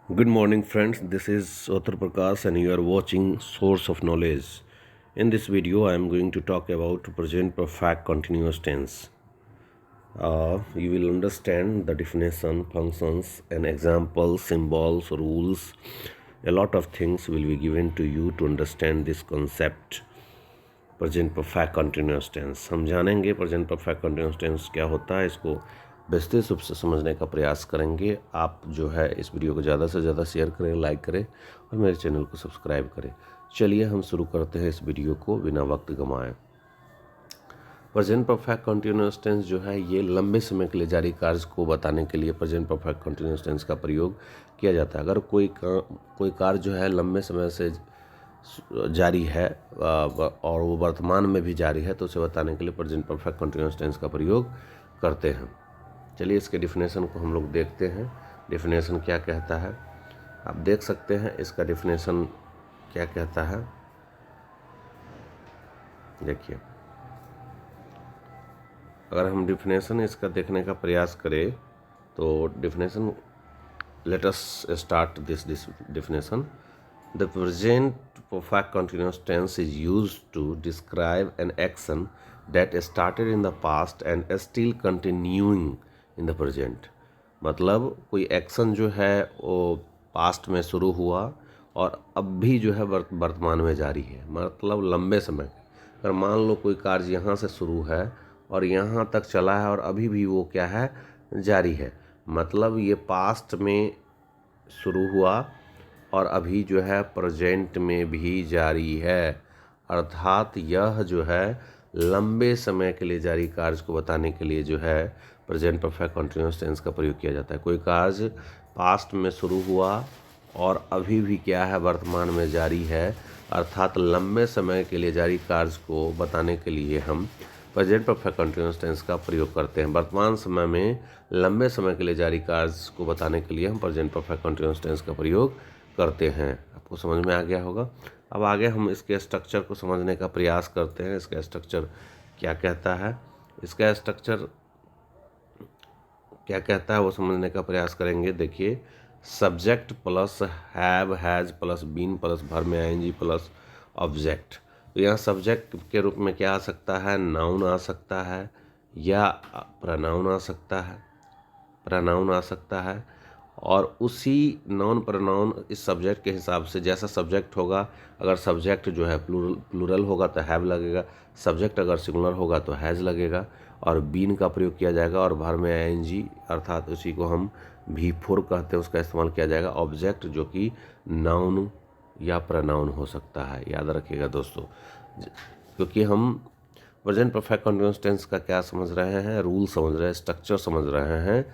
Good morning, friends. This is Uttar Prakash, and you are watching Source of Knowledge. In this video, I am going to talk about present perfect continuous tense. You will understand the definition, functions, and examples, symbols, rules. A lot of things will be given to you to understand this concept. Present perfect continuous tense हम जानेंगे। Present perfect continuous tense क्या होता है, इसको विस्तृत रूप से समझने का प्रयास करेंगे। आप जो है इस वीडियो को ज़्यादा से ज़्यादा शेयर करें, लाइक करें और मेरे चैनल को सब्सक्राइब करें। चलिए हम शुरू करते हैं इस वीडियो को बिना वक्त गंवाए। प्रेजेंट परफेक्ट कंटिन्यूस टेंस जो है ये लंबे समय के लिए जारी कार्य को बताने के लिए प्रेजेंट परफेक्ट कंटिन्यूस टेंस का प्रयोग किया जाता है। अगर कोई कार्य जो है लंबे समय से जारी है और वो वर्तमान में भी जारी है तो उसे बताने के लिए प्रेजेंट परफेक्ट कंटिन्यूअस टेंस का प्रयोग करते हैं। चलिए इसके डिफिनेशन को हम लोग देखते हैं। डिफिनेशन क्या कहता है आप देख सकते हैं। इसका डिफिनेशन क्या कहता है देखिए, अगर हम डिफिनेशन इसका देखने का प्रयास करें तो definition, let us start this definition. The present perfect continuous tense is used to describe an action that started in the past and is still continuing in the present. मतलब कोई एक्शन जो है वो पास्ट में शुरू हुआ और अब भी जो है वर्तमान में जारी है, मतलब लंबे समय। अगर मान लो कोई कार्य यहाँ से शुरू है और यहाँ तक चला है और अभी भी वो क्या है, जारी है, मतलब ये पास्ट में शुरू हुआ और अभी जो है प्रेजेंट में भी जारी है। अर्थात यह जो है लंबे समय के लिए जारी कार्य को बताने के लिए जो है प्रेजेंट परफेक्ट कंटिन्यूअस टेंस का प्रयोग किया जाता है। कोई कार्य पास्ट में शुरू हुआ और अभी भी क्या है, वर्तमान में जारी है, अर्थात लंबे समय के लिए जारी कार्य को बताने के लिए हम प्रेजेंट परफेक्ट कंटिन्यूअस टेंस का प्रयोग करते हैं। वर्तमान समय में लंबे समय के लिए जारी कार्य को बताने के लिए हम प्रेजेंट परफेक्ट कंटिन्यूअस टेंस का प्रयोग करते हैं। आपको समझ में आ गया होगा। अब आगे हम इसके स्ट्रक्चर को समझने का प्रयास करते हैं। इसका स्ट्रक्चर क्या कहता है, इसका स्ट्रक्चर क्या कहता है वो समझने का प्रयास करेंगे। देखिए, subject plus have has plus been plus verb में आईएनजी प्लस ऑब्जेक्ट। तो यहाँ सब्जेक्ट के रूप में क्या आ सकता है, नाउन आ सकता है या प्रनाउन आ सकता है, प्रनाउन आ सकता है। और उसी नाउन प्रनाउन इस सब्जेक्ट के हिसाब से जैसा सब्जेक्ट होगा, अगर सब्जेक्ट जो है प्लूरल होगा तो हैव लगेगा, सब्जेक्ट अगर सिंगुलर होगा तो हैज़ लगेगा और बीन का प्रयोग किया जाएगा। और भर में आईएनजी अर्थात उसी को हम भी4 कहते हैं, उसका इस्तेमाल किया जाएगा। ऑब्जेक्ट जो कि नाउन या प्रनाउन हो सकता है, याद रखिएगा दोस्तों, क्योंकि हम प्रेजेंट परफेक्ट कंटिन्यूअस टेंस का क्या समझ रहे हैं, रूल समझ रहे हैं, स्ट्रक्चर समझ रहे हैं।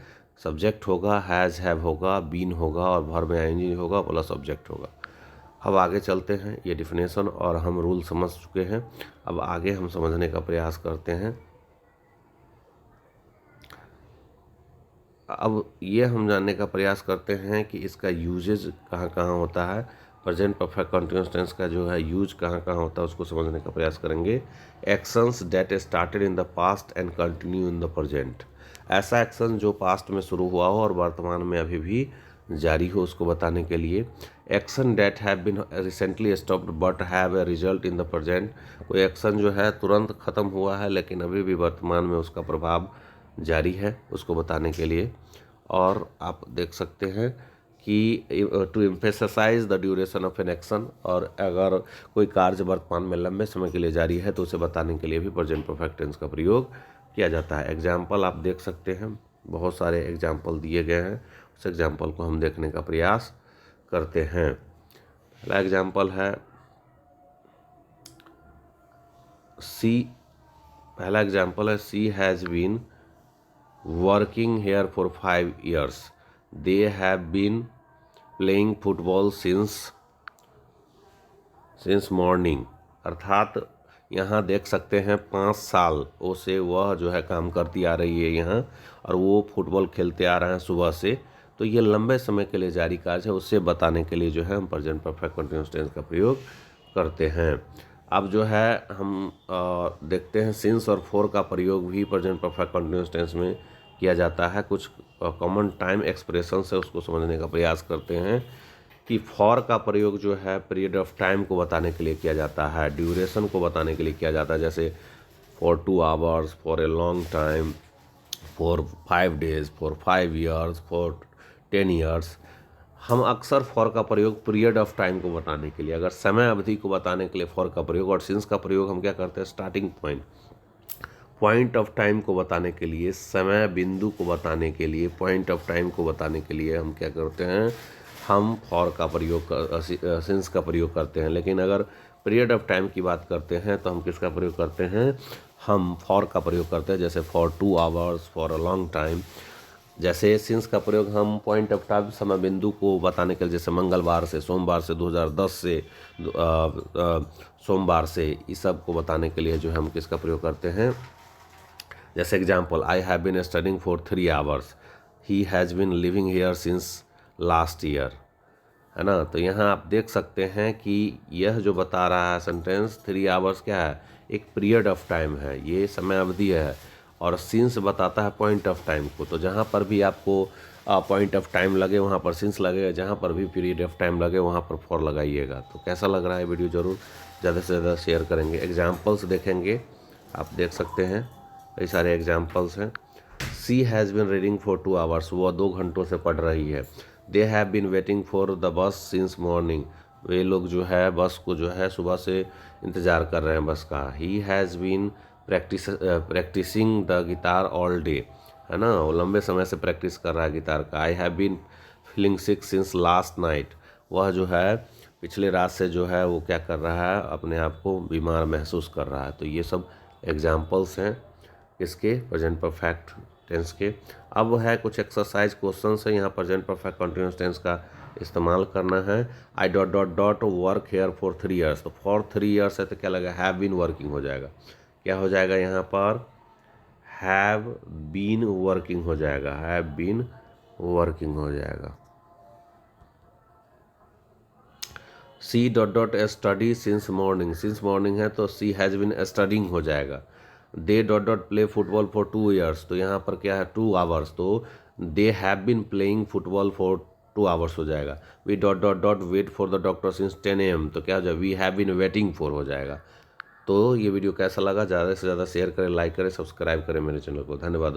सब्जेक्ट होगा, हैज़ हैव होगा, बीन होगा और वर्ब में आईएनजी होगा प्लस ऑब्जेक्ट होगा। अब आगे चलते हैं। ये डिफिनेशन और हम रूल समझ चुके हैं। अब आगे हम समझने का प्रयास करते हैं। अब ये हम जानने का प्रयास करते हैं कि इसका यूजेज कहाँ कहाँ होता है। प्रेजेंट परफेक्ट कंटिन्यूअस टेंस का जो है यूज कहाँ कहाँ होता है उसको समझने का प्रयास करेंगे। Actions that started in the past and continue in the present. ऐसा एक्शन जो पास्ट में शुरू हुआ हो और वर्तमान में अभी भी जारी हो, उसको बताने के लिए। Action that have been recently stopped but have a result in the present. कोई एक्शन जो है तुरंत ख़त्म हुआ है लेकिन अभी भी वर्तमान में उसका प्रभाव जारी है, उसको बताने के लिए। और आप देख सकते हैं कि to emphasize the duration of an action, और अगर कोई कार्य वर्तमान में लंबे समय के लिए जारी है तो उसे बताने के लिए भी प्रेजेंट परफेक्ट टेंस का प्रयोग किया जाता है। एग्जाम्पल आप देख सकते हैं, बहुत सारे एग्जाम्पल दिए गए हैं, उस एग्जाम्पल को हम देखने का प्रयास करते हैं। पहला एग्जाम्पल है she has been working here for 5 years. They have been playing football since morning. अर्थात यहाँ देख सकते हैं 5 साल से वह जो है काम करती आ रही है यहाँ, और वो फुटबॉल खेलते आ रहे हैं सुबह से। तो ये लंबे समय के लिए जारी कार्य है, उससे बताने के लिए जो है हम प्रेजेंट परफेक्ट कंटिन्यूअस टेंस का प्रयोग करते हैं। अब जो है हम देखते हैं सिंस और फॉर का प्रयोग भी प्रेजेंट परफेक्ट कंटिन्यूअस टेंस में किया जाता है, कुछ कॉमन टाइम एक्सप्रेशन से उसको समझने का प्रयास करते हैं कि फॉर का प्रयोग जो है पीरियड ऑफ टाइम को बताने के लिए किया जाता है, ड्यूरेशन को बताने के लिए किया जाता है, जैसे for 2 hours, for a long time, for 5 days, for 5 years, for 10 years. हम अक्सर फॉर का प्रयोग पीरियड ऑफ टाइम को बताने के लिए, अगर समय अवधि को बताने के लिए फॉर का प्रयोग, और सिंस का प्रयोग हम क्या करते हैं स्टार्टिंग पॉइंट ऑफ टाइम को बताने के लिए, समय बिंदु को बताने के लिए, पॉइंट ऑफ टाइम को बताने के लिए हम क्या करते हैं, हम फॉर का प्रयोग सिंस का प्रयोग करते हैं। लेकिन अगर पीरियड ऑफ टाइम की बात करते हैं तो हम किसका प्रयोग करते हैं, हम फॉर का प्रयोग करते हैं, जैसे for 2 hours, for a long time. जैसे सिंस का प्रयोग हम पॉइंट ऑफ टाइम समय बिंदु को बताने के लिए, जैसे मंगलवार से, सोमवार से, 2010 से सोमवार से, इस सब को बताने के लिए जो है हम किसका प्रयोग करते हैं। जैसे example, I have been studying for 3 hours, he has been living here since last year, है ना। तो यहाँ आप देख सकते हैं कि यह जो बता रहा है सेंटेंस 3 आवर्स क्या है, एक पीरियड ऑफ टाइम है, ये समय अवधि है, और सिंस बताता है पॉइंट ऑफ टाइम को। तो जहाँ पर भी आपको पॉइंट ऑफ टाइम लगे वहाँ पर सिंस लगेगा, जहाँ पर भी पीरियड ऑफ टाइम लगे वहाँ पर फॉर लगाइएगा। तो कैसा लग रहा है वीडियो, ज़रूर ज़्यादा से ज़्यादा शेयर करेंगे। एग्जाम्पल्स देखेंगे, आप देख सकते हैं कई सारे एग्जाम्पल्स हैं। She has been reading for 2 hours, वह 2 घंटों से पढ़ रही है। They have been waiting for the bus since morning, वे लोग जो है बस को जो है सुबह से इंतज़ार कर रहे हैं बस का। He has been practicing the guitar all day, है ना, वो लंबे समय से प्रैक्टिस कर रहा है गिटार का। I have been feeling sick since last night, वह जो है पिछले रात से जो है वो क्या कर रहा है, अपने आप को बीमार महसूस कर रहा है। तो ये सब एग्जाम्पल्स हैं इसके प्रेजेंट परफेक्ट टेंस के। अब है कुछ एक्सरसाइज क्वेश्चन है, यहाँ प्रेजेंट परफेक्ट कंटिन्यूस टेंस का इस्तेमाल करना है। I dot dot dot work here for 3 years, तो फॉर 3 ईयर्स है तो क्या लगा, हैव बीन वर्किंग हो जाएगा। क्या हो जाएगा यहाँ पर, हैव बीन वर्किंग हो जाएगा, हैव बीन वर्किंग हो जाएगा। She dot dot study since morning, since morning है तो सी हैज़ बीन स्टडिंग हो जाएगा। They dot dot play football for 2 years, तो यहाँ पर क्या है 2 आवर्स, तो they have been playing football for 2 hours हो जाएगा। We dot dot dot wait for the doctor since 10 AM, तो क्या हो जाएगा, we have been waiting for हो जाएगा। तो ये वीडियो कैसा लगा, ज़्यादा से ज़्यादा शेयर करें, लाइक करें, सब्सक्राइब करें मेरे चैनल को। धन्यवाद।